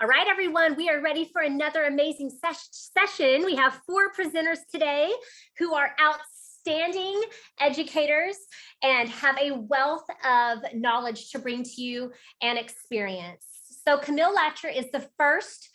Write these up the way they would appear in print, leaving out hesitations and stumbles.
All right, everyone, we are ready for another amazing session. We have 4 presenters today who are outstanding educators and have a wealth of knowledge to bring to you and experience. So Camille Lachar is the first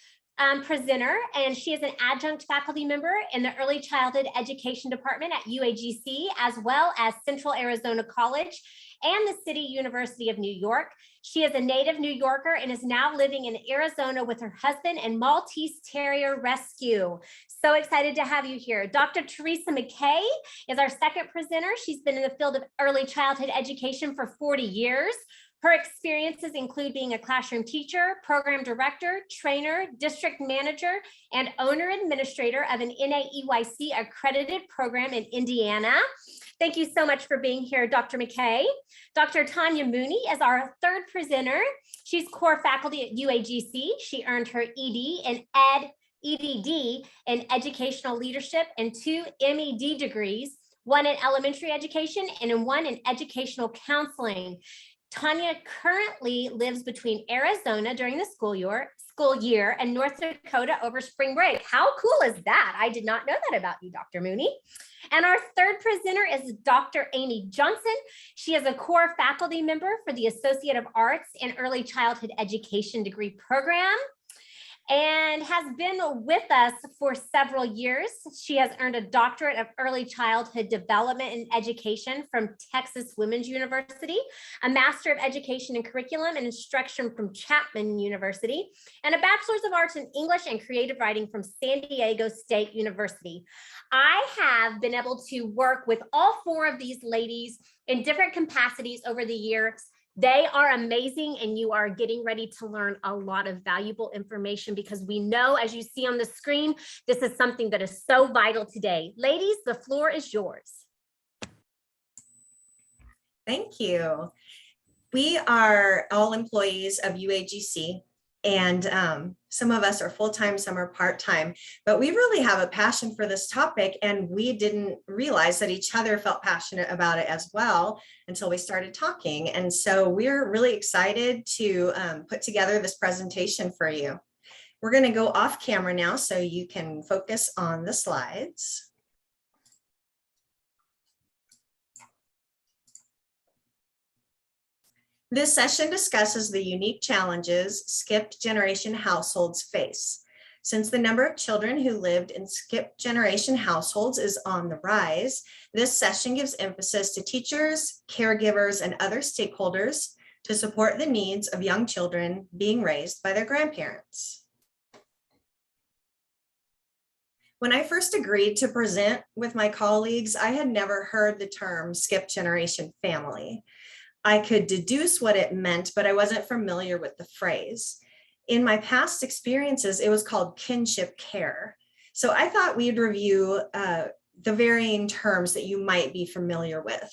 presenter, and she is an adjunct faculty member in the Early Childhood Education Department at UAGC, as well as Central Arizona College and the City University of New York. She is a native New Yorker and is now living in Arizona with her husband and Maltese Terrier rescue. So excited to have you here. Dr. Teresa McKay is our second presenter. She's been in the field of early childhood education for 40 years. Her experiences include being a classroom teacher, program director, trainer, district manager, and owner administrator of an NAEYC accredited program in Indiana. Thank you so much for being here, Dr. McKay. Dr. Tanya Mooney is our third presenter. She's core faculty at UAGC. She earned her EDD in educational leadership and 2 MED degrees, 1 in elementary education and 1 in educational counseling. Tanya currently lives between Arizona during the school year and North Dakota over spring break. How cool is that? I did not know that about you, Dr. Mooney. And our third presenter is Dr. Amy Johnson. She is a core faculty member for the Associate of Arts in Early Childhood Education degree program and has been with us for several years. She has earned a doctorate of early childhood development and education from Texas Women's University, a Master of Education and Curriculum and Instruction from Chapman University, and a Bachelor's of Arts in English and Creative Writing from San Diego State University. I have been able to work with all 4 of these ladies in different capacities over the years. They are amazing, and you are getting ready to learn a lot of valuable information because we know, as you see on the screen, this is something that is so vital today. Ladies, the floor is yours. Thank you. We are all employees of UAGC, and some of us are full-time, some are part-time, but we really have a passion for this topic, and we didn't realize that each other felt passionate about it as well until we started talking. And so we're really excited to put together this presentation for you. We're going to go off camera now so you can focus on the slides. This session discusses the unique challenges skipped generation households face. Since the number of children who lived in skipped generation households is on the rise, this session gives emphasis to teachers, caregivers, and other stakeholders to support the needs of young children being raised by their grandparents. When I first agreed to present with my colleagues, I had never heard the term skipped generation family. I could deduce what it meant, but I wasn't familiar with the phrase. In my past experiences, it was called kinship care. So I thought we'd review the varying terms that you might be familiar with.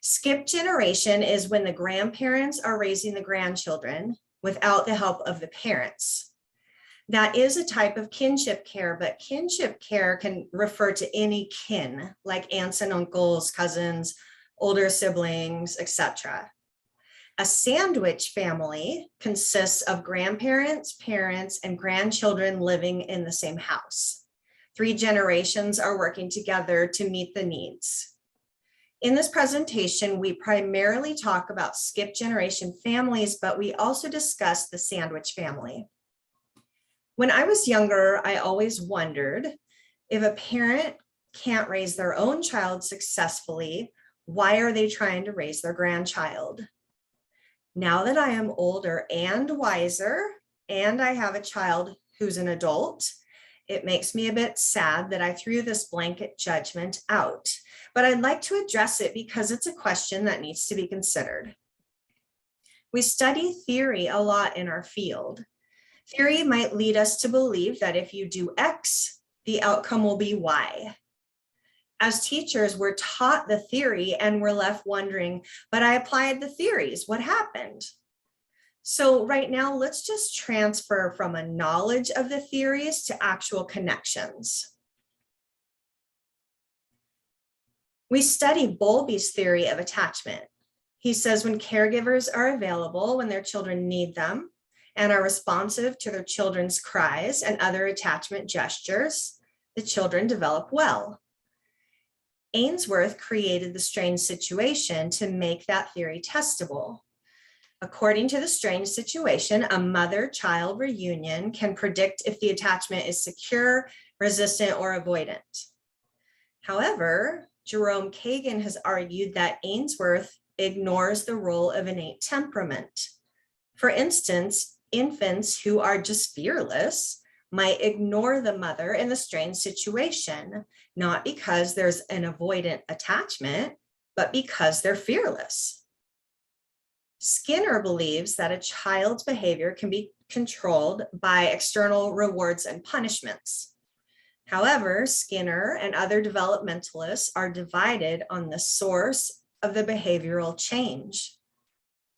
Skipped generation is when the grandparents are raising the grandchildren without the help of the parents. That is a type of kinship care, but kinship care can refer to any kin, like aunts and uncles, cousins, older siblings, etc. A sandwich family consists of grandparents, parents, and grandchildren living in the same house. 3 generations are working together to meet the needs. In this presentation, we primarily talk about skipped generation families, but we also discuss the sandwich family. When I was younger, I always wondered if a parent can't raise their own child successfully, why are they trying to raise their grandchild? Now that I am older and wiser, and I have a child who's an adult, it makes me a bit sad that I threw this blanket judgment out. But I'd like to address it because it's a question that needs to be considered. We study theory a lot in our field. Theory might lead us to believe that if you do X, the outcome will be Y. As teachers, we're taught the theory and we're left wondering, but I applied the theories, what happened? So right now, let's just transfer from a knowledge of the theories to actual connections. We study Bowlby's theory of attachment. He says when caregivers are available when their children need them, and are responsive to their children's cries and other attachment gestures, the children develop well. Ainsworth created the strange situation to make that theory testable. According to the strange situation, a mother-child reunion can predict if the attachment is secure, resistant, or avoidant. However, Jerome Kagan has argued that Ainsworth ignores the role of innate temperament. For instance, infants who are just fearless might ignore the mother in the strange situation, not because there's an avoidant attachment, but because they're fearless. Skinner believes that a child's behavior can be controlled by external rewards and punishments. However, Skinner and other developmentalists are divided on the source of the behavioral change.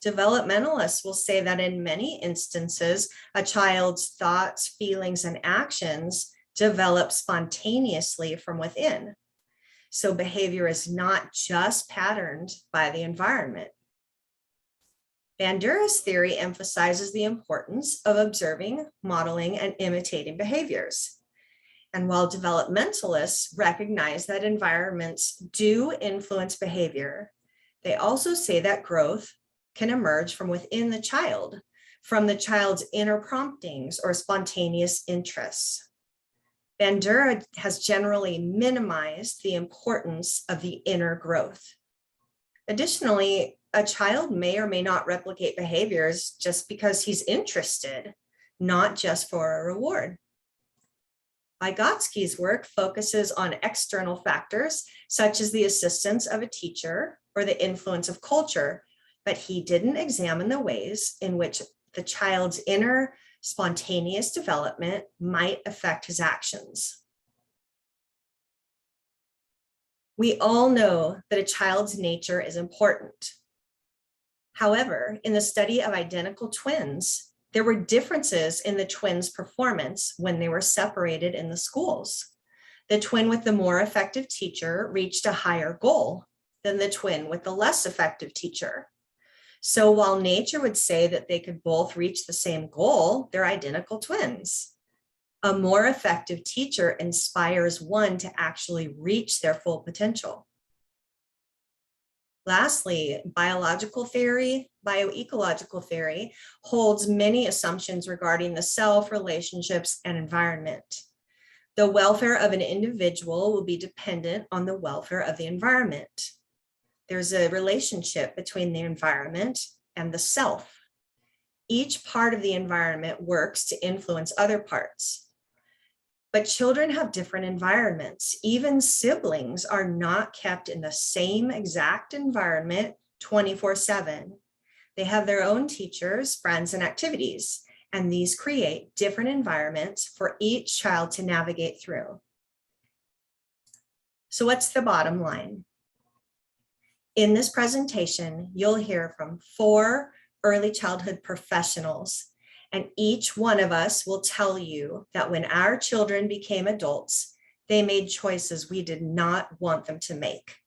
Developmentalists will say that in many instances, a child's thoughts, feelings, and actions develop spontaneously from within. So behavior is not just patterned by the environment. Bandura's theory emphasizes the importance of observing, modeling, and imitating behaviors. And while developmentalists recognize that environments do influence behavior, they also say that growth can emerge from within the child, from the child's inner promptings or spontaneous interests. Bandura has generally minimized the importance of the inner growth. Additionally, a child may or may not replicate behaviors just because he's interested, not just for a reward. Vygotsky's work focuses on external factors, such as the assistance of a teacher or the influence of culture, but he didn't examine the ways in which the child's inner spontaneous development might affect his actions. We all know that a child's nature is important. However, in the study of identical twins, there were differences in the twins' performance when they were separated in the schools. The twin with the more effective teacher reached a higher goal than the twin with the less effective teacher. So while nature would say that they could both reach the same goal, they're identical twins. A more effective teacher inspires one to actually reach their full potential. Lastly, bioecological theory holds many assumptions regarding the self, relationships, and environment. The welfare of an individual will be dependent on the welfare of the environment. There's a relationship between the environment and the self. Each part of the environment works to influence other parts. But children have different environments. Even siblings are not kept in the same exact environment 24/7. They have their own teachers, friends, and activities, and these create different environments for each child to navigate through. So what's the bottom line? In this presentation, you'll hear from 4 early childhood professionals, and each one of us will tell you that when our children became adults, they made choices we did not want them to make.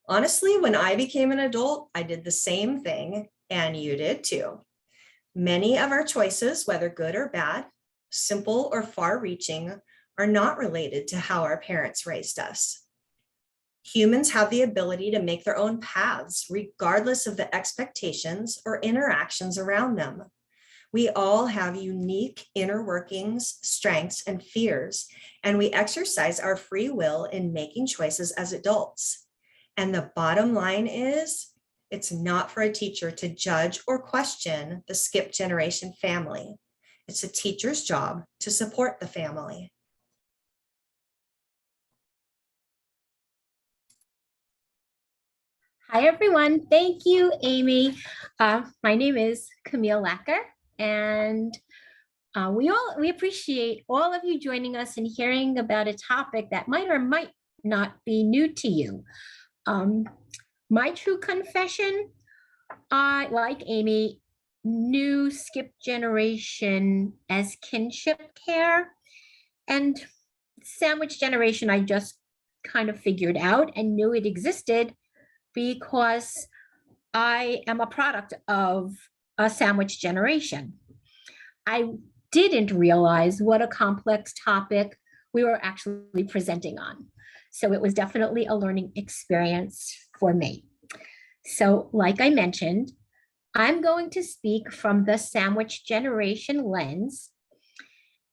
Honestly, when I became an adult, I did the same thing, and you did too. Many of our choices, whether good or bad, simple or far-reaching, are not related to how our parents raised us. Humans have the ability to make their own paths, regardless of the expectations or interactions around them. We all have unique inner workings, strengths, and fears, and we exercise our free will in making choices as adults. And the bottom line is, it's not for a teacher to judge or question the skip generation family. It's a teacher's job to support the family. Hi, everyone. Thank you, Amy. My name is Camille Lachar, and we appreciate all of you joining us and hearing about a topic that might or might not be new to you. My true confession, I, like Amy, knew skip generation as kinship care, and sandwich generation I just kind of figured out and knew it existed because I am a product of a sandwich generation. I didn't realize what a complex topic we were actually presenting on. So it was definitely a learning experience for me. So like I mentioned, I'm going to speak from the sandwich generation lens.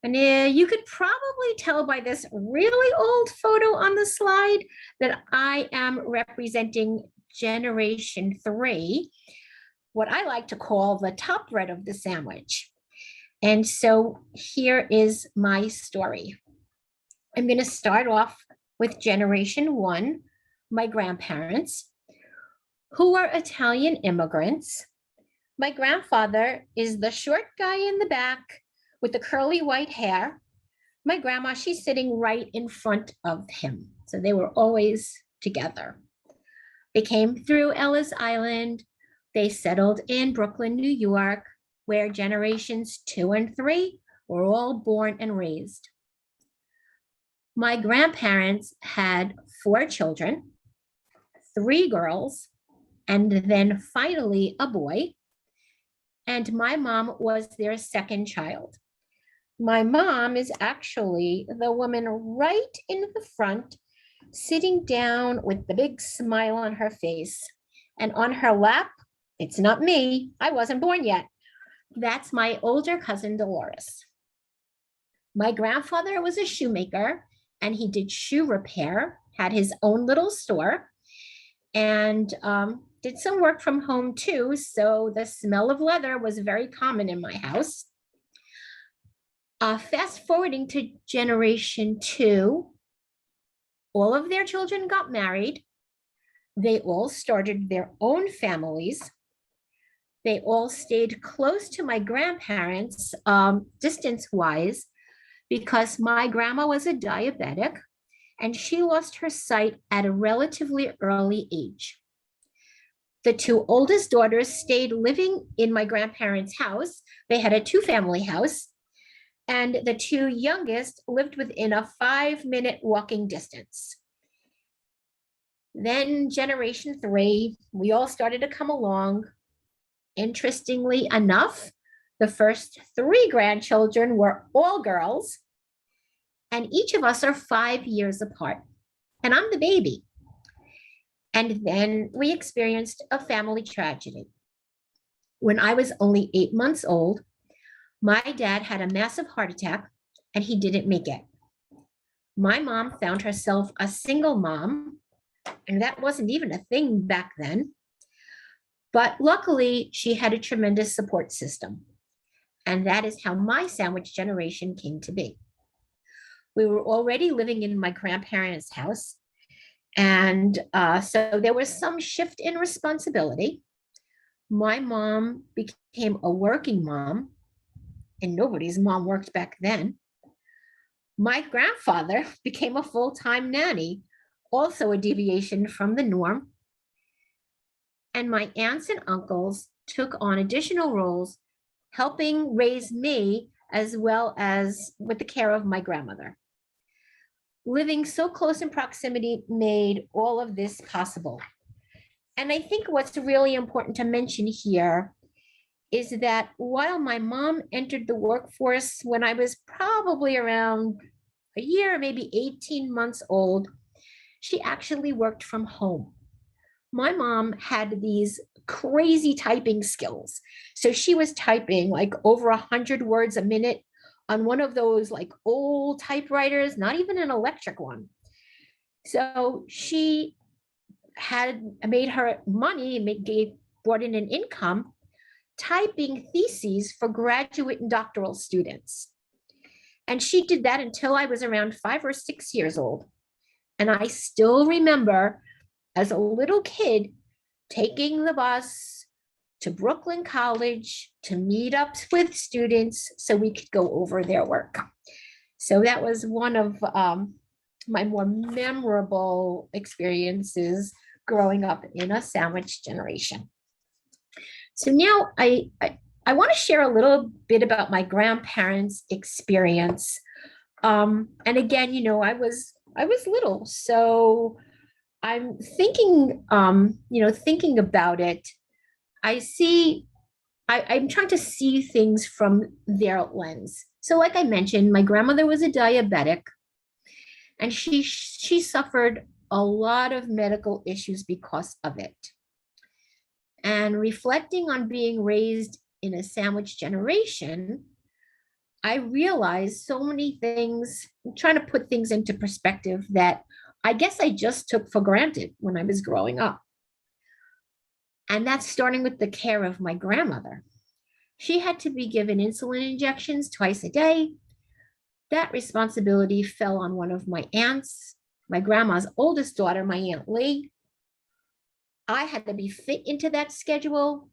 And you could probably tell by this really old photo on the slide that I am representing Generation 3, what I like to call the top bread of the sandwich. And so here is my story. I'm going to start off with Generation 1, my grandparents, who are Italian immigrants. My grandfather is the short guy in the back with the curly white hair. My grandma, she's sitting right in front of him. So they were always together. They came through Ellis Island. They settled in Brooklyn, New York, where generations 2 and 3 were all born and raised. My grandparents had 4 children, 3 girls, and then finally a boy. And my mom was their second child. My mom is actually the woman right in the front, sitting down with the big smile on her face. And on her lap, it's not me, I wasn't born yet. That's my older cousin, Dolores. My grandfather was a shoemaker and he did shoe repair, had his own little store, and did some work from home too. So the smell of leather was very common in my house. Fast forwarding to Generation 2, all of their children got married. They all started their own families. They all stayed close to my grandparents, distance-wise, because my grandma was a diabetic and she lost her sight at a relatively early age. The 2 oldest daughters stayed living in my grandparents' house. They had a 2-family house. And the 2 youngest lived within a 5-minute walking distance. Then Generation 3, we all started to come along. Interestingly enough, the first 3 grandchildren were all girls, and each of us are 5 years apart, and I'm the baby. And then we experienced a family tragedy. When I was only 8 months old, my dad had a massive heart attack and he didn't make it. My mom found herself a single mom, and that wasn't even a thing back then. But luckily, she had a tremendous support system. And that is how my sandwich generation came to be. We were already living in my grandparents' house. And so there was some shift in responsibility. My mom became a working mom, and nobody's mom worked back then. My grandfather became a full-time nanny, also a deviation from the norm. And my aunts and uncles took on additional roles, helping raise me as well as with the care of my grandmother. Living so close in proximity made all of this possible. And I think what's really important to mention here is that while my mom entered the workforce when I was probably around a year, maybe 18 months old, she actually worked from home. My mom had these crazy typing skills. So she was typing like over 100 words a minute on one of those like old typewriters, not even an electric one. So she had made her money and brought in an income typing theses for graduate and doctoral students. And she did that until I was around 5 or 6 years old. And I still remember as a little kid taking the bus to Brooklyn College to meet up with students so we could go over their work. So that was one of my more memorable experiences growing up in a sandwich generation. So now I want to share a little bit about my grandparents' experience. And again, you know, I was little, so I'm thinking, thinking about it. I see I'm trying to see things from their lens. So like I mentioned, my grandmother was a diabetic, and she suffered a lot of medical issues because of it. And reflecting on being raised in a sandwich generation, I realized so many things, trying to put things into perspective that I guess I just took for granted when I was growing up. And that's starting with the care of my grandmother. She had to be given insulin injections twice a day. That responsibility fell on one of my aunts, my grandma's oldest daughter, my Aunt Lee. I had to be fit into that schedule.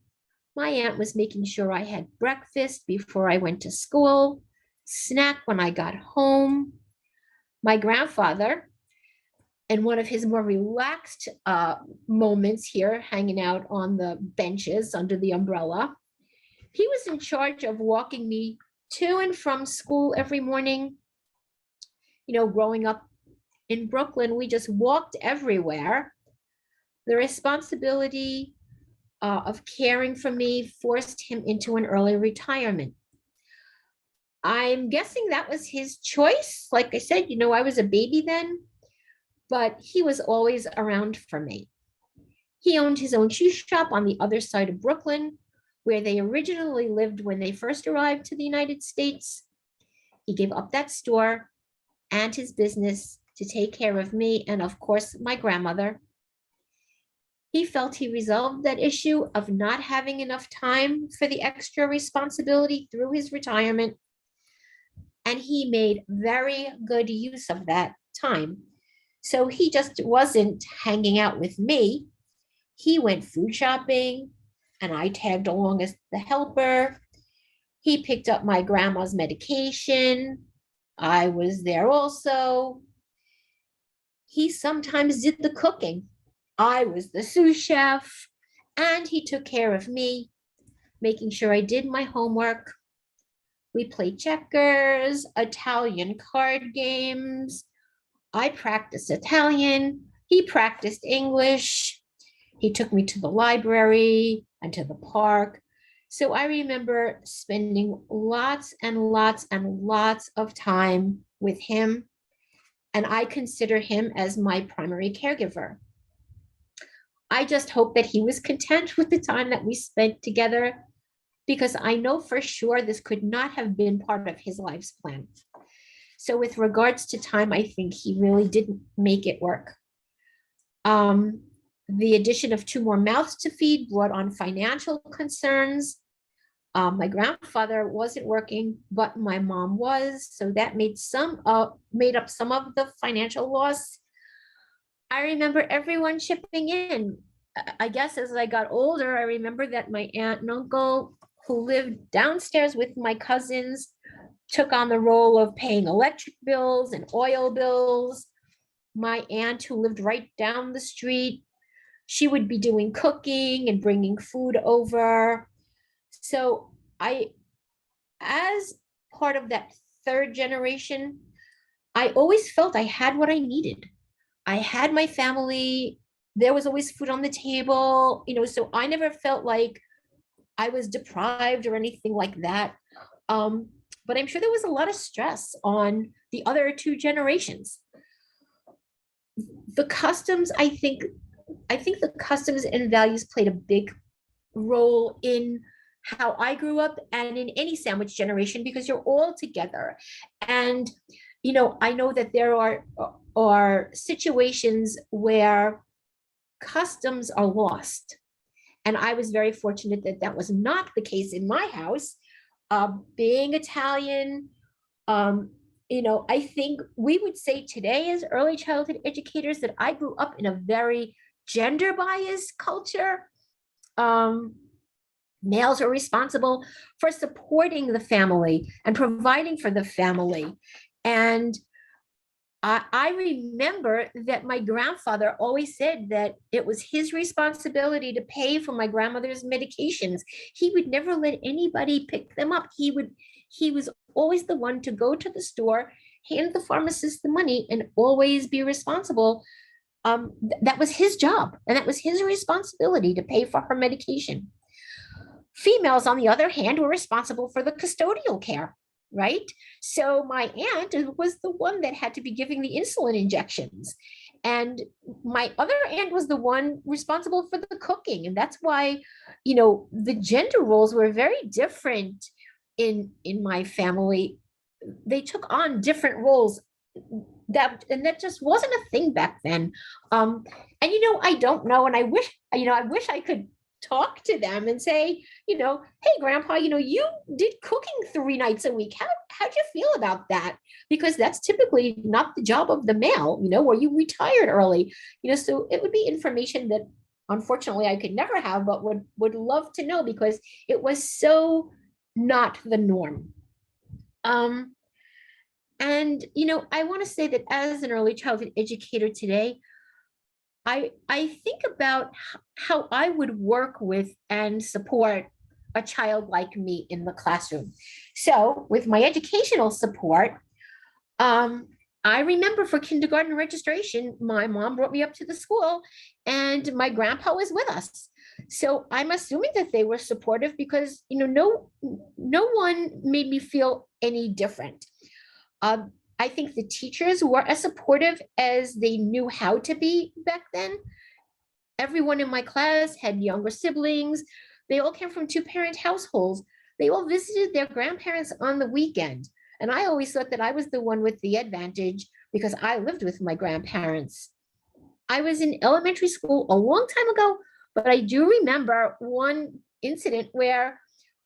My aunt was making sure I had breakfast before I went to school, snack when I got home. My grandfather, in one of his more relaxed moments here, hanging out on the benches under the umbrella, he was in charge of walking me to and from school every morning. You know, growing up in Brooklyn, we just walked everywhere. The responsibility of caring for me forced him into an early retirement. I'm guessing that was his choice. Like I said, you know, I was a baby then, but he was always around for me. He owned his own shoe shop on the other side of Brooklyn, where they originally lived when they first arrived to the United States. He gave up that store and his business to take care of me and, of course, my grandmother. He felt he resolved that issue of not having enough time for the extra responsibility through his retirement, and he made very good use of that time. So he just wasn't hanging out with me. He went food shopping, and I tagged along as the helper. He picked up my grandma's medication. I was there also. He sometimes did the cooking. I was the sous chef, and he took care of me, making sure I did my homework. We played checkers, Italian card games. I practiced Italian. He practiced English. He took me to the library and to the park. So I remember spending lots and lots and lots of time with him, and I consider him as my primary caregiver. I just hope that he was content with the time that we spent together, because I know for sure this could not have been part of his life's plan. So with regards to time, I think he really didn't make it work. The addition of 2 more mouths to feed brought on financial concerns. My grandfather wasn't working, but my mom was, so that made up some of the financial loss. I remember everyone chipping in. I guess as I got older, I remember that my aunt and uncle, who lived downstairs with my cousins, took on the role of paying electric bills and oil bills. My aunt, who lived right down the street, she would be doing cooking and bringing food over. So as part of that 3rd generation, I always felt I had what I needed. I had my family. There was always food on the table, you know, so I never felt like I was deprived or anything like that. But I'm sure there was a lot of stress on the other 2 generations. The customs, I think the customs and values played a big role in how I grew up and in any sandwich generation, because you're all together. And, you know, I know that there are situations where customs are lost. And I was very fortunate that that was not the case in my house. Being Italian, you know, I think we would say today as early childhood educators that I grew up in a very gender biased culture. Males are responsible for supporting the family and providing for the family. And I remember that my grandfather always said that it was his responsibility to pay for my grandmother's medications. He would never let anybody pick them up. He was always the one to go to the store, hand the pharmacist the money, and always be responsible. That was his job, and that was his responsibility to pay for her medication. Females, on the other hand, were responsible for the custodial care, right? So my aunt was the one that had to be giving the insulin injections. And my other aunt was the one responsible for the cooking. And that's why, the gender roles were very different in my family. They took on different roles that just wasn't a thing back then. And I don't know, and I wish I could talk to them and say, hey, grandpa, you did cooking 3 nights a week. How'd you feel about that? Because that's typically not the job of the male, or you retired early, so it would be information that unfortunately I could never have, but would love to know, because it was so not the norm. And I want to say that as an early childhood educator today, I think about how I would work with and support a child like me in the classroom. So with my educational support, I remember for kindergarten registration, my mom brought me up to the school and my grandpa was with us. So I'm assuming that they were supportive, because no one made me feel any different. I think the teachers were as supportive as they knew how to be back then. Everyone in my class had younger siblings. They all came from 2-parent households. They all visited their grandparents on the weekend. And I always thought that I was the one with the advantage because I lived with my grandparents. I was in elementary school a long time ago, but I do remember one incident where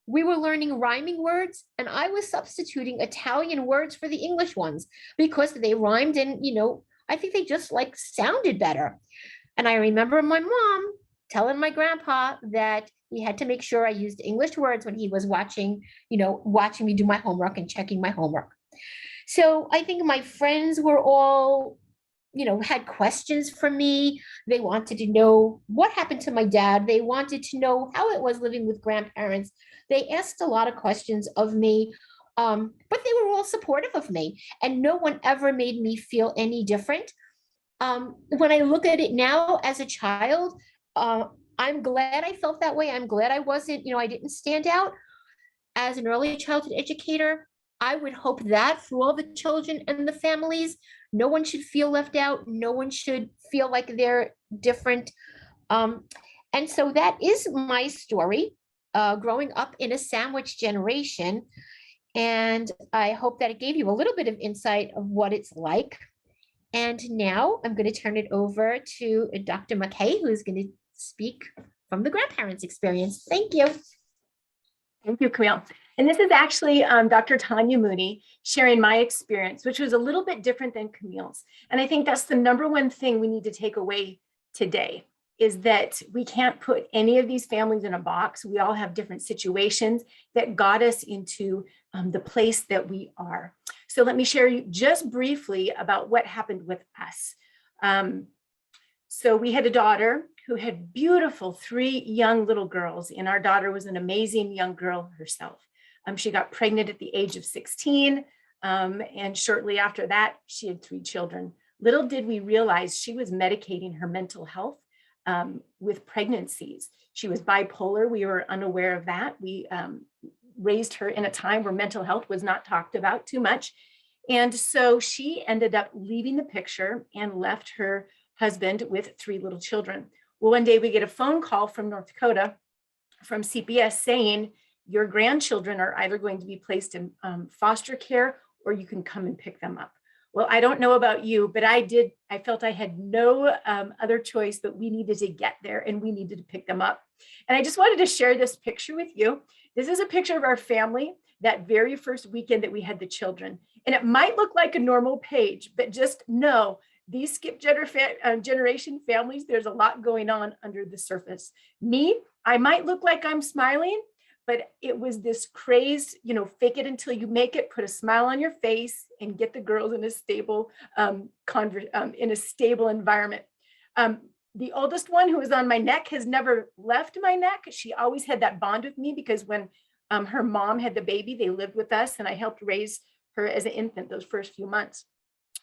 we were learning rhyming words and I was substituting Italian words for the English ones because they rhymed and, I think they just sounded better. And I remember my mom telling my grandpa that he had to make sure I used English words when he was watching me do my homework and checking my homework. So I think my friends were all, had questions for me. They wanted to know what happened to my dad. They wanted to know how it was living with grandparents. They asked a lot of questions of me, but they were all supportive of me, and no one ever made me feel any different. When I look at it now as a child, I'm glad I felt that way. I'm glad I wasn't, I didn't stand out. As an early childhood educator, I would hope that for all the children and the families, no one should feel left out. No one should feel like they're different. And so that is my story, growing up in a sandwich generation. And I hope that it gave you a little bit of insight of what it's like. And now I'm going to turn it over to Dr. McKay, who is going to speak from the grandparents' experience. Thank you. Thank you, Camille. And this is actually Dr. Tanya Mooney sharing my experience, which was a little bit different than Camille's. And I think that's the number one thing we need to take away today, is that we can't put any of these families in a box. We all have different situations that got us into the place that we are. So let me share you just briefly about what happened with us. So we had a daughter who had beautiful 3 young little girls, and our daughter was an amazing young girl herself. She got pregnant at the age of 16, and shortly after that, she had 3 children. Little did we realize she was medicating her mental health with pregnancies. She was bipolar. We were unaware of that. We raised her in a time where mental health was not talked about too much. And so she ended up leaving the picture and left her husband with 3 little children. Well, one day we get a phone call from North Dakota from CPS saying, your grandchildren are either going to be placed in foster care or you can come and pick them up. Well, I don't know about you, but I felt I had no other choice, but we needed to get there and we needed to pick them up. And I just wanted to share this picture with you. This is a picture of our family that very first weekend that we had the children. And it might look like a normal page, but just know these skip generation families, there's a lot going on under the surface. Me, I might look like I'm smiling, but it was this crazed, fake it until you make it, put a smile on your face and get the girls in a stable, in a stable environment. The oldest one, who was on my neck, has never left my neck. She always had that bond with me because when her mom had the baby, they lived with us and I helped raise her as an infant those first few months.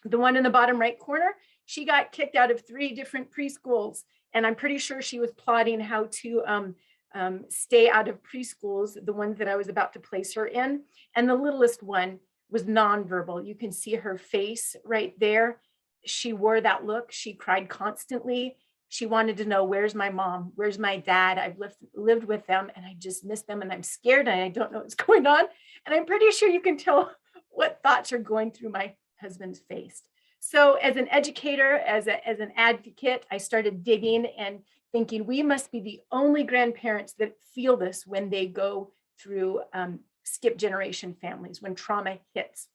The one in the bottom right corner, she got kicked out of 3 different preschools. And I'm pretty sure she was plotting how to stay out of preschools, the ones that I was about to place her in. And the littlest one was nonverbal. You can see her face right there. She wore that look. She cried constantly. She wanted to know, where's my mom? Where's my dad? I've lived with them and I just miss them and I'm scared and I don't know what's going on. And I'm pretty sure you can tell what thoughts are going through my husband's face. So as an educator, as an advocate, I started digging and thinking we must be the only grandparents that feel this when they go through skip generation families, when trauma hits.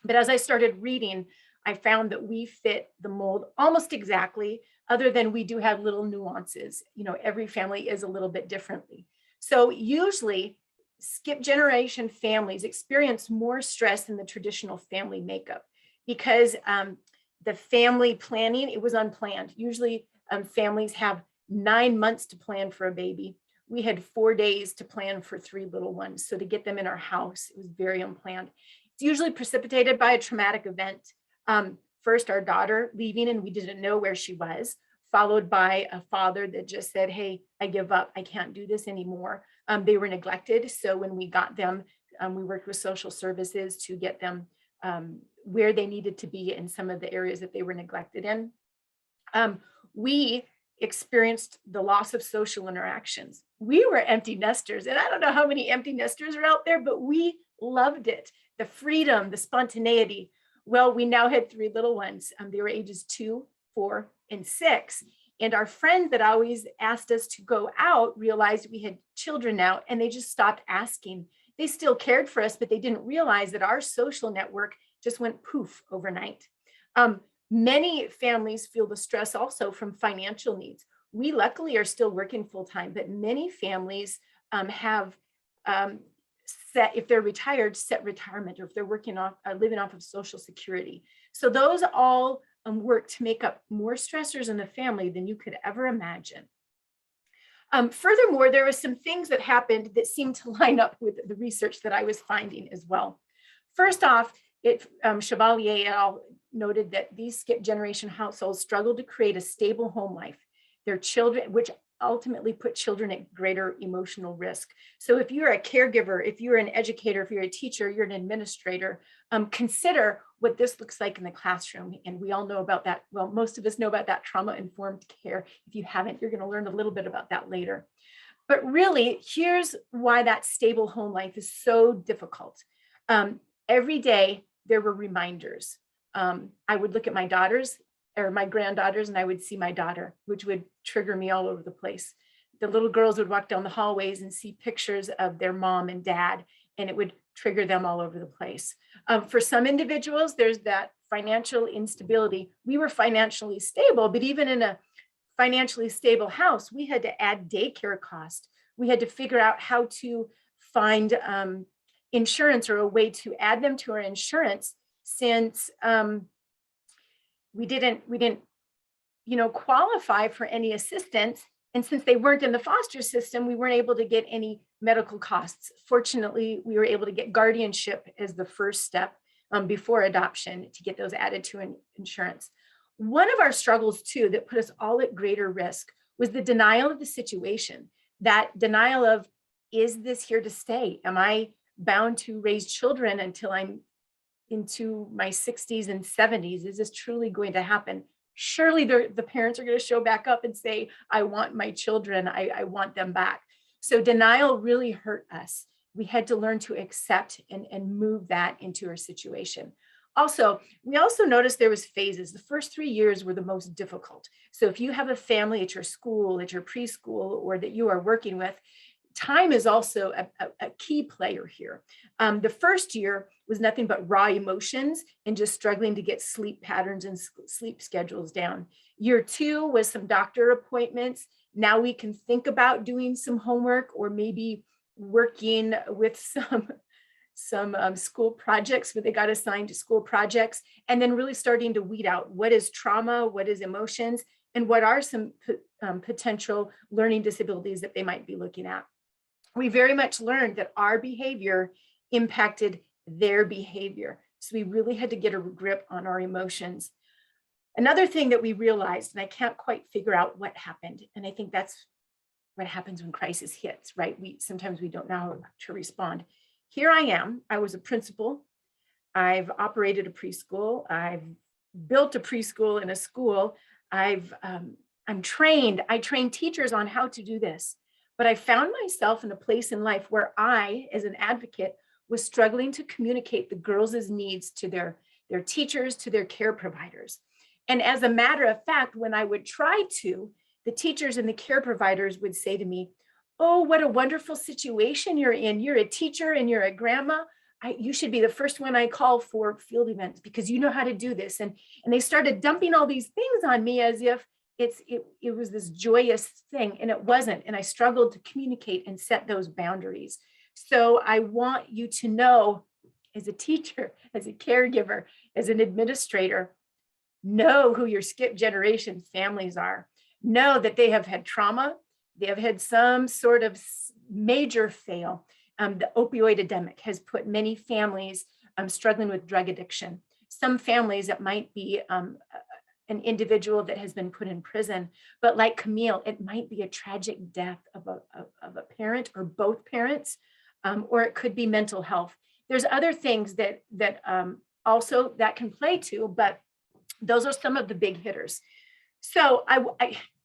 But as I started reading, I found that we fit the mold almost exactly, other than we do have little nuances. You know, every family is a little bit differently. So usually skip generation families experience more stress than the traditional family makeup because the family planning, it was unplanned. Usually families have 9 months to plan for a baby. We had 4 days to plan for 3 little ones. So to get them in our house, it was very unplanned. It's usually precipitated by a traumatic event. First, our daughter leaving and we didn't know where she was, followed by a father that just said, hey, I give up. I can't do this anymore. They were neglected. So when we got them, we worked with social services to get them where they needed to be in some of the areas that they were neglected in. We experienced the loss of social interactions. We were empty nesters, and I don't know how many empty nesters are out there, but we loved it. The freedom, the spontaneity. Well, we now had 3 little ones. They were ages 2, 4, and 6. And our friends that always asked us to go out realized we had children now, and they just stopped asking. They still cared for us, but they didn't realize that our social network just went poof overnight. Many families feel the stress also from financial needs. We luckily are still working full-time, but many families have set, if they're retired, set retirement, or if they're working off, living off of Social Security. So those all work to make up more stressors in the family than you could ever imagine. Furthermore, there were some things that happened that seemed to line up with the research that I was finding as well. First off, Chevalier et al. Noted that these skip generation households struggle to create a stable home life. Their children, which ultimately put children at greater emotional risk. So if you're a caregiver, if you're an educator, if you're a teacher, you're an administrator, consider what this looks like in the classroom. And we all know about that. Well, most of us know about that trauma-informed care. If you haven't, you're going to learn a little bit about that later. But really, here's why that stable home life is so difficult. Every day, there were reminders. I would look at my daughters or my granddaughters and I would see my daughter, which would trigger me all over the place. The little girls would walk down the hallways and see pictures of their mom and dad, and it would trigger them all over the place. For some individuals, there's that financial instability. We were financially stable, but even in a financially stable house, we had to add daycare cost. We had to figure out how to find insurance or a way to add them to our insurance, since we didn't qualify for any assistance. And since they weren't in the foster system, we weren't able to get any medical costs. Fortunately, we were able to get guardianship as the first step before adoption to get those added to insurance. One of our struggles too that put us all at greater risk was the denial of the situation. That denial of, is this here to stay? Am I bound to raise children until I'm into my 60s and 70s? Is this truly going to happen? Surely the parents are going to show back up and say, I want my children, I want them back. So denial really hurt us. We had to learn to accept and move that into our situation. Also, we also noticed there was phases. The first 3 years were the most difficult. So if you have a family at your school, at your preschool, or that you are working with, time is also a key player here. The first year was nothing but raw emotions and just struggling to get sleep patterns and sleep schedules down. Year 2 was some doctor appointments. Now we can think about doing some homework or maybe working with some school projects where they got assigned to school projects, and then really starting to weed out what is trauma, what is emotions, and what are some potential learning disabilities that they might be looking at. We very much learned that our behavior impacted their behavior. So we really had to get a grip on our emotions. Another thing that we realized, and I can't quite figure out what happened, and I think that's what happens when crisis hits, right? Sometimes we don't know how to respond. Here I am. I was a principal. I've operated a preschool. I've built a preschool in a school. I'm trained. I train teachers on how to do this. But I found myself in a place in life where I, as an advocate, was struggling to communicate the girls' needs to their teachers, to their care providers. And as a matter of fact, when I would try to, the teachers and the care providers would say to me, "Oh, what a wonderful situation you're in. You're a teacher and you're a grandma. You should be the first one I call for field events because you know how to do this." And they started dumping all these things on me as if it was this joyous thing, and it wasn't. And I struggled to communicate and set those boundaries. So I want you to know, as a teacher, as a caregiver, as an administrator, know who your skip generation families are. Know that they have had trauma. They have had some sort of major fail. The opioid epidemic has put many families struggling with drug addiction. Some families, it might be an individual that has been put in prison, but like Camille, it might be a tragic death of a parent or both parents, or it could be mental health. There's other things that also that can play too, but those are some of the big hitters. So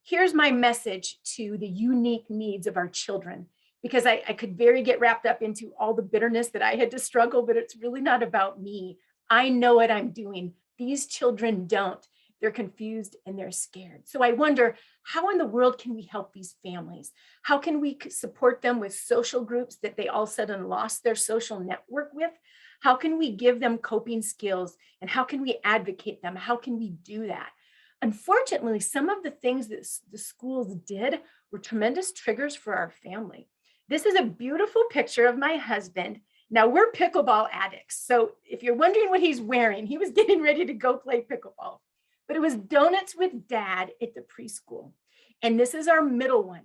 here's my message to the unique needs of our children, because I could get wrapped up into all the bitterness that I had to struggle, but it's really not about me. I know what I'm doing. These children don't. They're confused and they're scared. So I wonder, how in the world can we help these families? How can we support them with social groups that they all of a sudden lost their social network with? How can we give them coping skills? And how can we advocate them? How can we do that? Unfortunately, some of the things that the schools did were tremendous triggers for our family. This is a beautiful picture of my husband. Now, we're pickleball addicts. So if you're wondering what he's wearing, he was getting ready to go play pickleball. But it was donuts with dad at the preschool. And this is our middle one.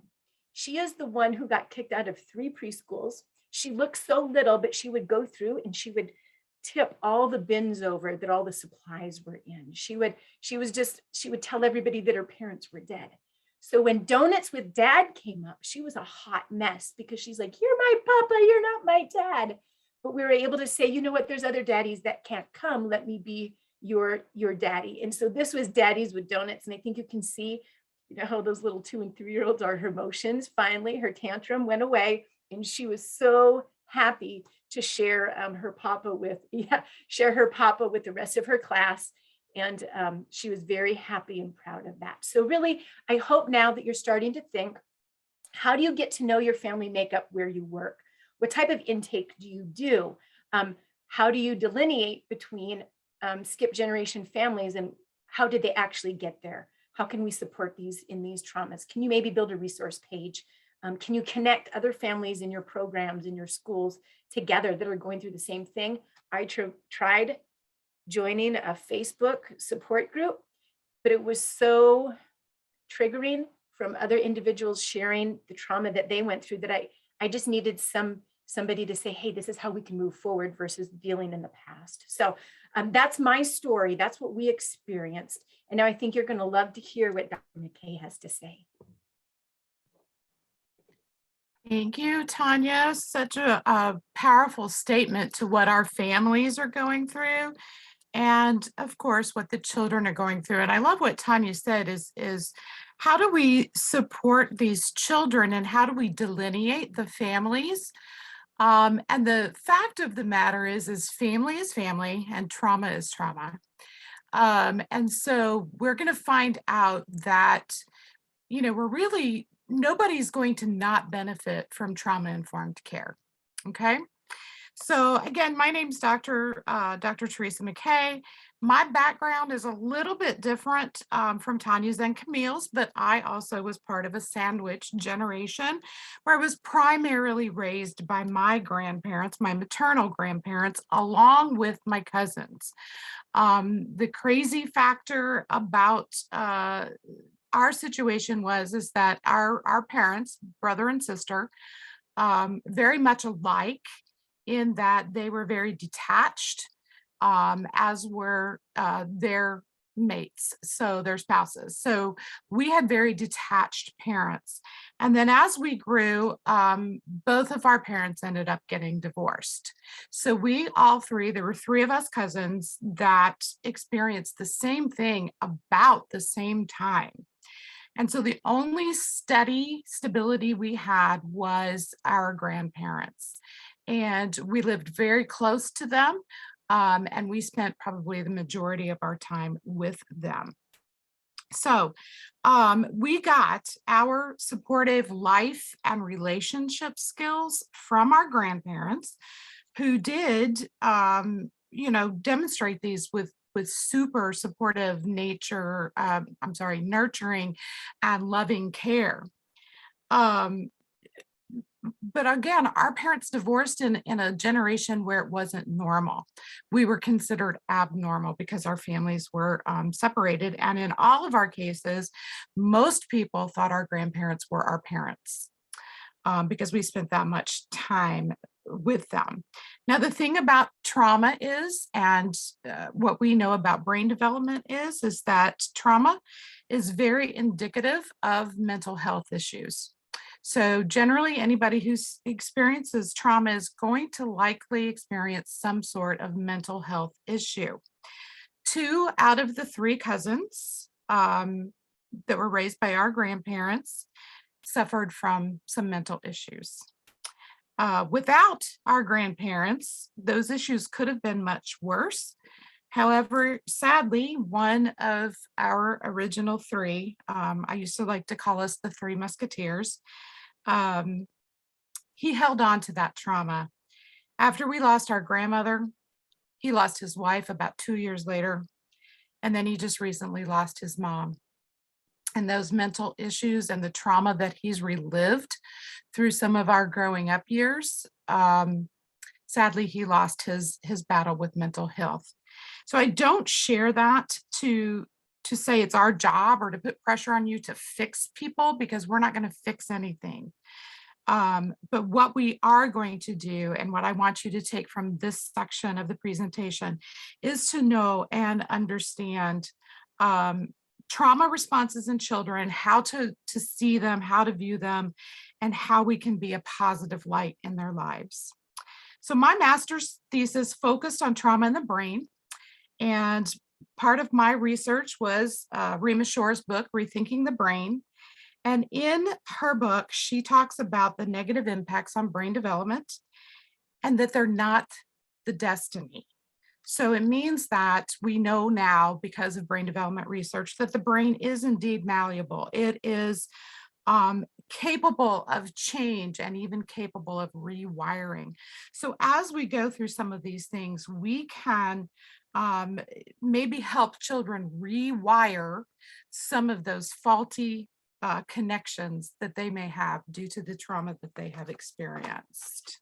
She is the one who got kicked out of 3 preschools. She looked so little, but she would go through and she would tip all the bins over that all the supplies were in. She would tell everybody that her parents were dead. So when donuts with dad came up, she was a hot mess because she's like, "You're my papa, you're not my dad." But we were able to say, "You know what, there's other daddies that can't come. Let me be your daddy." And so this was Daddies with Donuts. And I think you can see, how those little 2- and 3-year-olds are. Her emotions. Finally, her tantrum went away and she was so happy to share her papa with the rest of her class. And she was very happy and proud of that. So really, I hope now that you're starting to think, how do you get to know your family makeup where you work? What type of intake do you do? How do you delineate between skip generation families and how did they actually get there? How can we support these in these traumas? Can you maybe build a resource page? Can you connect other families in your programs, in your schools together that are going through the same thing? I tried joining a Facebook support group, but it was so triggering from other individuals sharing the trauma that they went through that I just needed somebody to say, "Hey, this is how we can move forward," versus dealing in the past. So that's my story. That's what we experienced. And now I think you're going to love to hear what Dr. McKay has to say. Thank you, Tanya. Such a powerful statement to what our families are going through. And of course, what the children are going through. And I love what Tanya said is how do we support these children and how do we delineate the families? And the fact of the matter is family and trauma is trauma. And so we're going to find out that, nobody's going to not benefit from trauma-informed care. Okay. So again, my name's Dr. Teresa McKay. My background is a little bit different from Tanya's and Camille's, but I also was part of a sandwich generation where I was primarily raised by my grandparents, my maternal grandparents, along with my cousins. The crazy factor about our situation is that our parents, brother and sister, very much alike in that they were very detached, as were their mates, so their spouses. So we had very detached parents. And then as we grew, both of our parents ended up getting divorced. So we all three, there were three of us cousins that experienced the same thing about the same time. And so the only stability we had was our grandparents. And we lived very close to them. And we spent probably the majority of our time with them. So we got our supportive life and relationship skills from our grandparents, who did, demonstrate these with super supportive nurturing and loving care. But again, our parents divorced in a generation where it wasn't normal. We were considered abnormal because our families were separated. And in all of our cases, most people thought our grandparents were our parents because we spent that much time with them. Now, the thing about trauma is, and what we know about brain development is that trauma is very indicative of mental health issues. So generally, anybody who experiences trauma is going to likely experience some sort of mental health issue. 2 out of the 3 cousins that were raised by our grandparents suffered from some mental issues. Without our grandparents, those issues could have been much worse. However, sadly, one of our original 3, I used to like to call us the 3 Musketeers, he held on to that trauma. After we lost our grandmother, he lost his wife about 2 years later, and then he just recently lost his mom. And those mental issues and the trauma that he's relived through some of our growing up years, sadly, he lost his battle with mental health. So I don't share that to say it's our job or to put pressure on you to fix people, because we're not going to fix anything. But what we are going to do, and what I want you to take from this section of the presentation, is to know and understand trauma responses in children, how to see them, how to view them, and how we can be a positive light in their lives. So my master's thesis focused on trauma in the brain. And part of my research was Rima Shore's book, Rethinking the Brain. And in her book, she talks about the negative impacts on brain development and that they're not the destiny. So it means that we know now, because of brain development research, that the brain is indeed malleable. It is capable of change and even capable of rewiring. So as we go through some of these things, we can maybe help children rewire some of those faulty connections that they may have due to the trauma that they have experienced.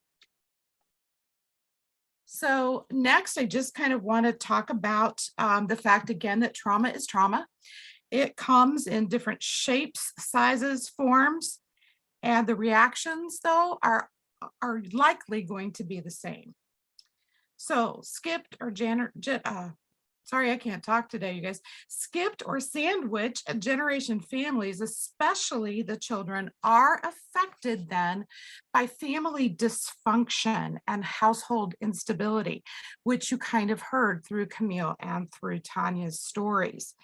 So next, I just kind of want to talk about the fact again that trauma is trauma. It comes in different shapes, sizes, forms, and the reactions, though, are likely going to be the same. So skipped or sorry, I can't talk today, you guys. Skipped or sandwich generation families, especially the children, are affected then by family dysfunction and household instability, which you kind of heard through Camille and through Tanya's stories.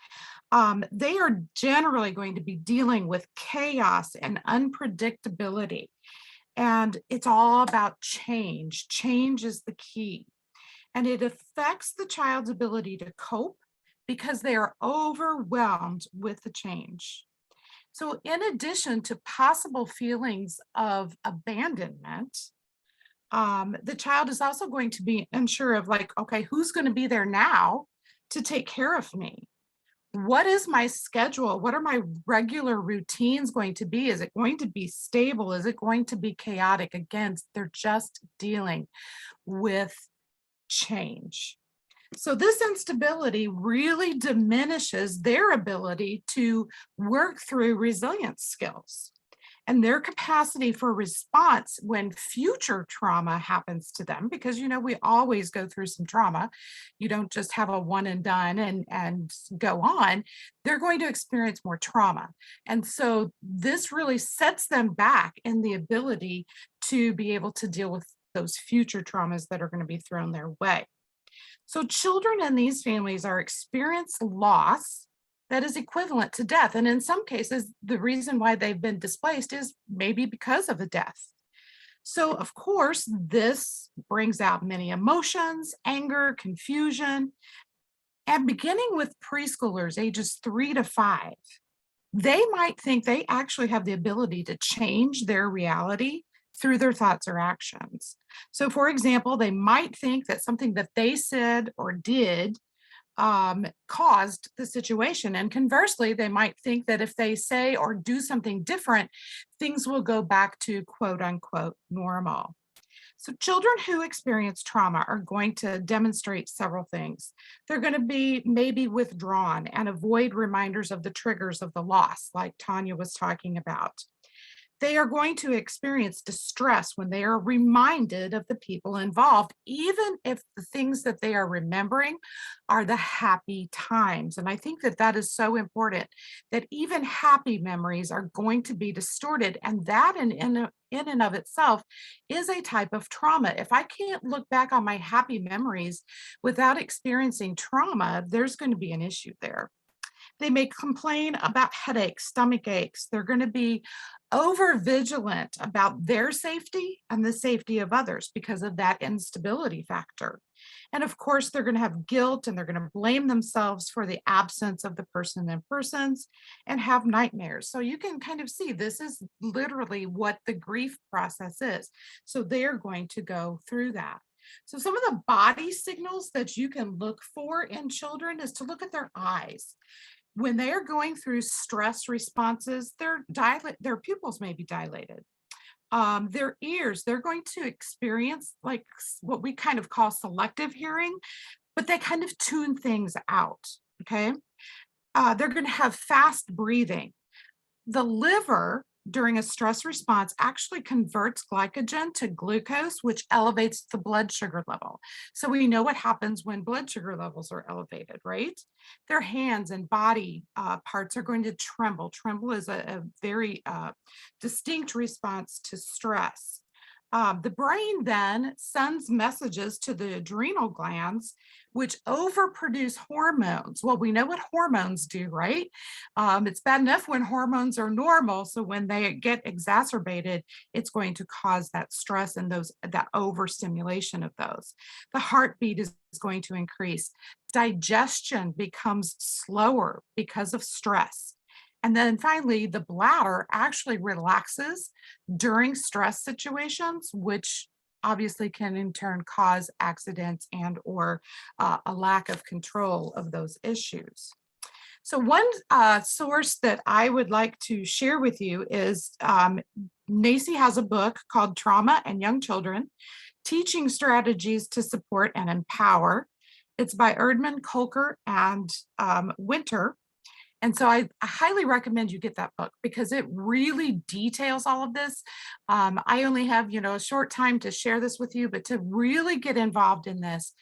They are generally going to be dealing with chaos and unpredictability. And it's all about change. Change is the key. And it affects the child's ability to cope because they are overwhelmed with the change. So in addition to possible feelings of abandonment, the child is also going to be unsure of, like, okay, who's going to be there now to take care of me? What is my schedule? What are my regular routines going to be? Is it going to be stable? Is it going to be chaotic? Again, they're just dealing with change. So this instability really diminishes their ability to work through resilience skills. and their capacity for response when future trauma happens to them, because we always go through some trauma. You don't just have a one and done and go on. They're going to experience more trauma. And so this really sets them back in the ability to be able to deal with those future traumas that are going to be thrown their way. So children in these families are experiencing loss that is equivalent to death. And in some cases, the reason why they've been displaced is maybe because of a death. So of course, this brings out many emotions, anger, confusion, and beginning with preschoolers ages 3 to 5, they might think they actually have the ability to change their reality through their thoughts or actions. So for example, they might think that something that they said or did caused the situation. And conversely, they might think that if they say or do something different, things will go back to quote unquote normal. So children who experience trauma are going to demonstrate several things. They're going to be maybe withdrawn and avoid reminders of the triggers of the loss, like Tanya was talking about. They are going to experience distress when they are reminded of the people involved, even if the things that they are remembering are the happy times. And I think that that is so important, that even happy memories are going to be distorted. And that in and of itself is a type of trauma. If I can't look back on my happy memories without experiencing trauma, there's going to be an issue there. They may complain about headaches, stomach aches. They're going to be over vigilant about their safety and the safety of others because of that instability factor. And of course, they're going to have guilt and they're going to blame themselves for the absence of the person and persons and have nightmares. So you can kind of see this is literally what the grief process is. So they're going to go through that. So some of the body signals that you can look for in children is to look at their eyes. When they are going through stress responses, their pupils may be dilated. Their ears, they're going to experience like what we kind of call selective hearing, but they kind of tune things out, okay? They're going to have fast breathing. The liver during a stress response actually converts glycogen to glucose, which elevates the blood sugar level. So we know what happens when blood sugar levels are elevated, right? Their hands and body parts are going to tremble. Tremble is a very distinct response to stress. The brain then sends messages to the adrenal glands, which overproduce hormones. Well, we know what hormones do, right? It's bad enough when hormones are normal. So when they get exacerbated, it's going to cause that stress and that overstimulation of those. The heartbeat is going to increase. Digestion becomes slower because of stress. And then finally, the bladder actually relaxes during stress situations, which obviously can in turn cause accidents and or a lack of control of those issues. So one source that I would like to share with you is NACI has a book called Trauma and Young Children, Teaching Strategies to Support and Empower. It's by Erdman, Kolker, and Winter. And so I highly recommend you get that book because it really details all of this. I only have, a short time to share this with you, but to really get involved in this,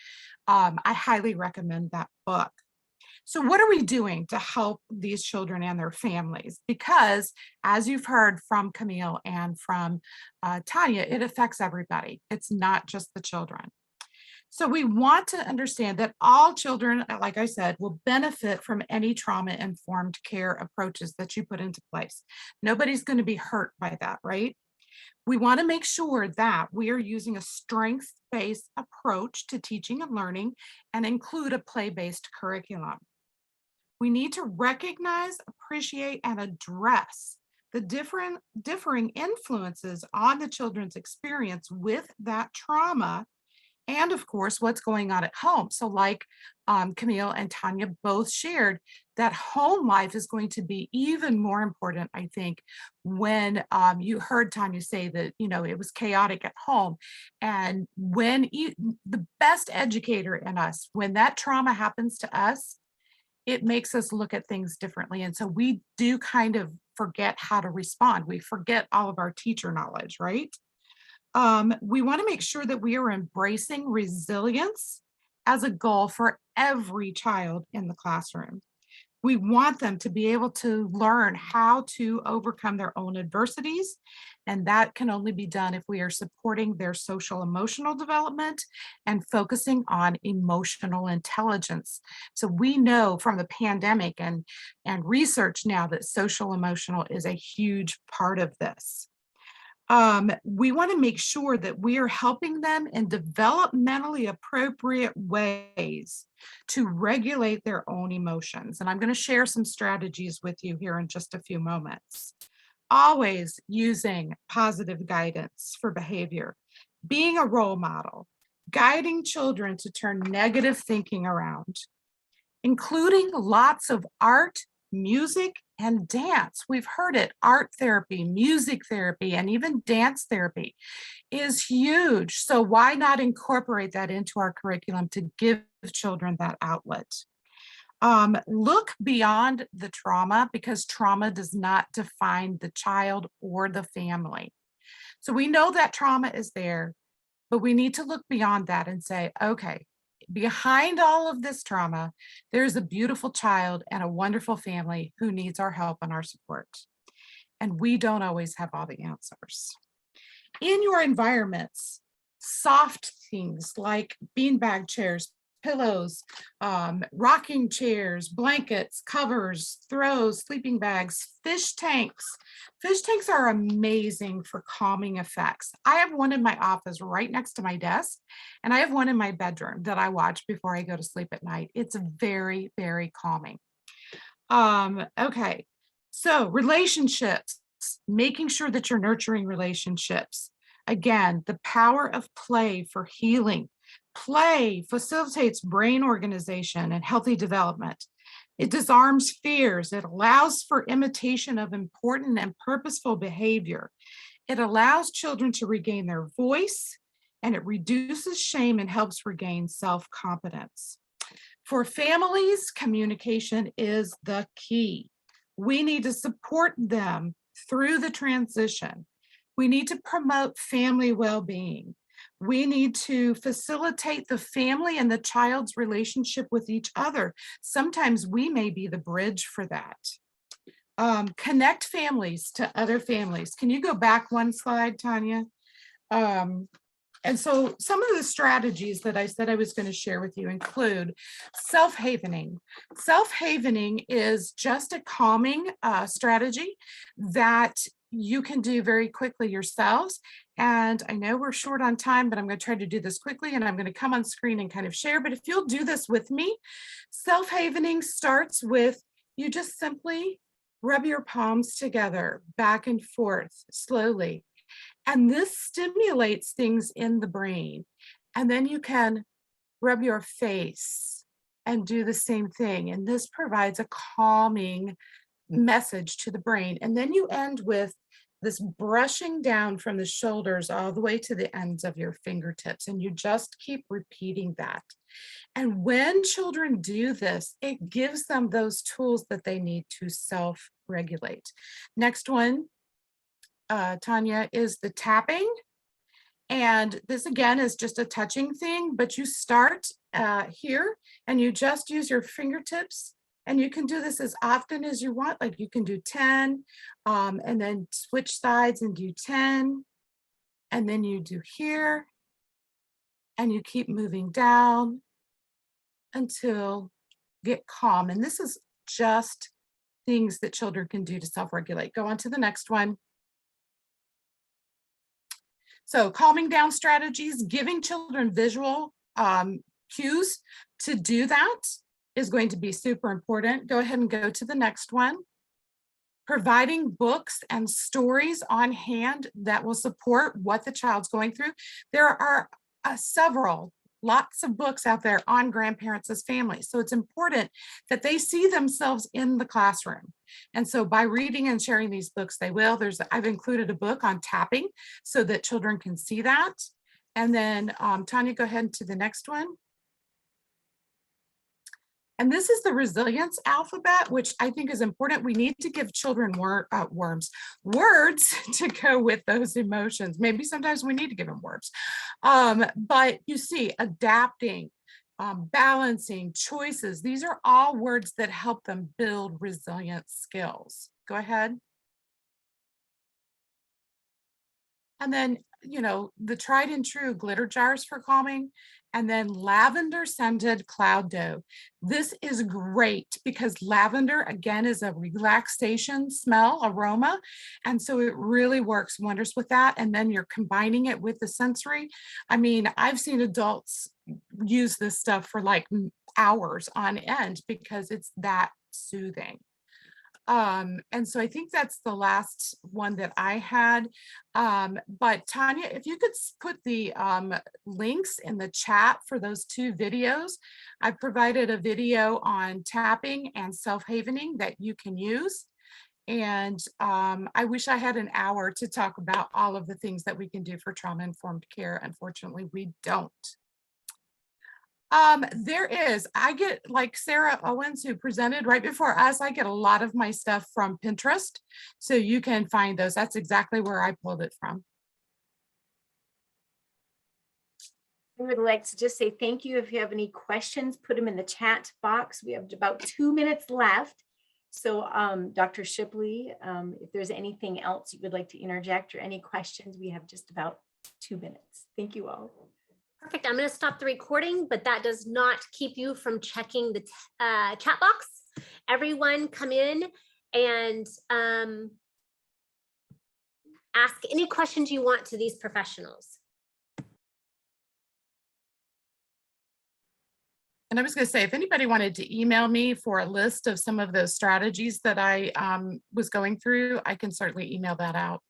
I highly recommend that book. So what are we doing to help these children and their families? Because as you've heard from Camille and from Tanya, it affects everybody. It's not just the children. So we want to understand that all children, like I said, will benefit from any trauma-informed care approaches that you put into place. Nobody's going to be hurt by that, right? We want to make sure that we are using a strengths-based approach to teaching and learning and include a play-based curriculum. We need to recognize, appreciate, and address the differing influences on the children's experience with that trauma. And of course, what's going on at home. So like Camille and Tanya both shared, that home life is going to be even more important, I think, when you heard Tanya say that, it was chaotic at home. And when the best educator in us, when that trauma happens to us, it makes us look at things differently. And so we do kind of forget how to respond. We forget all of our teacher knowledge, right? We want to make sure that we are embracing resilience as a goal for every child in the classroom. We want them to be able to learn how to overcome their own adversities. And that can only be done if we are supporting their social emotional development and focusing on emotional intelligence. So we know from the pandemic and research now that social emotional is a huge part of this. We want to make sure that we are helping them in developmentally appropriate ways to regulate their own emotions. And I'm going to share some strategies with you here in just a few moments. Always using positive guidance for behavior, being a role model, guiding children to turn negative thinking around, including lots of art, music, and dance. We've heard it, art therapy, music therapy, and even dance therapy is huge. So why not incorporate that into our curriculum to give children that outlet? Look beyond the trauma, because trauma does not define the child or the family. So we know that trauma is there, but we need to look beyond that and say, okay, behind all of this trauma, there's a beautiful child and a wonderful family who needs our help and our support. And we don't always have all the answers. In your environments, soft things like beanbag chairs, pillows, rocking chairs, blankets, covers, throws, sleeping bags, fish tanks. Fish tanks are amazing for calming effects. I have one in my office right next to my desk, and I have one in my bedroom that I watch before I go to sleep at night. It's very, very calming. Okay, so relationships, making sure that you're nurturing relationships. Again, the power of play for healing. Play facilitates brain organization and healthy development. It disarms fears. It allows for imitation of important and purposeful behavior. It allows children to regain their voice, and it reduces shame and helps regain self-confidence. For families, communication is the key. We need to support them through the transition. We need to promote family well-being. We need to facilitate the family and the child's relationship with each other. Sometimes we may be the bridge for that. Connect families to other families. Can you go back one slide, Tanya? And so some of the strategies that I said I was going to share with you include self-havening. Self-havening is just a calming strategy that you can do very quickly yourselves. And I know we're short on time, but I'm going to try to do this quickly, and I'm going to come on screen and kind of share. But if you'll do this with me, self-havening starts with you just simply rub your palms together back and forth slowly. And this stimulates things in the brain. And then you can rub your face and do the same thing. And this provides a calming message to the brain. And then you end with this brushing down from the shoulders all the way to the ends of your fingertips. And you just keep repeating that. And when children do this, it gives them those tools that they need to self-regulate. Next one, Tanya, is the tapping. And this again is just a touching thing, but you start here and you just use your fingertips, and you can do this as often as you want. Like you can do 10 and then switch sides and do 10. And then you do here and you keep moving down until you get calm. And this is just things that children can do to self-regulate. Go on to the next one. So calming down strategies, giving children visual cues to do that is going to be super important. Go ahead and go to the next one. Providing books and stories on hand that will support what the child's going through. There are lots of books out there on grandparents as families. So it's important that they see themselves in the classroom. And so by reading and sharing these books, they will. I've included a book on tapping so that children can see that. And then Tanya, go ahead to the next one. And this is the resilience alphabet, which I think is important. We need to give children words to go with those emotions. Maybe sometimes we need to give them words. But you see, adapting, balancing, choices, these are all words that help them build resilient skills. Go ahead. And then, you know, the tried and true glitter jars for calming, and then lavender scented cloud dough. This is great because lavender, again, is a relaxation smell, aroma. And so it really works wonders with that. And then you're combining it with the sensory. I mean, I've seen adults use this stuff for like hours on end because it's that soothing. And so I think that's the last one that I had. But Tanya, if you could put the links in the chat for those 2 videos. I've provided a video on tapping and self-havening that you can use. And I wish I had an hour to talk about all of the things that we can do for trauma-informed care. Unfortunately, we don't. There is, I get, like Sarah Owens, who presented right before us, I get a lot of my stuff from Pinterest. So you can find those. That's exactly where I pulled it from. I would like to just say thank you. If you have any questions, put them in the chat box. We have about 2 minutes left. So Dr. Shipley, if there's anything else you would like to interject or any questions, we have just about 2 minutes. Thank you all. Perfect. I'm going to stop the recording, but that does not keep you from checking the chat box. Everyone come in and ask any questions you want to these professionals. And I was going to say, if anybody wanted to email me for a list of some of those strategies that I was going through, I can certainly email that out.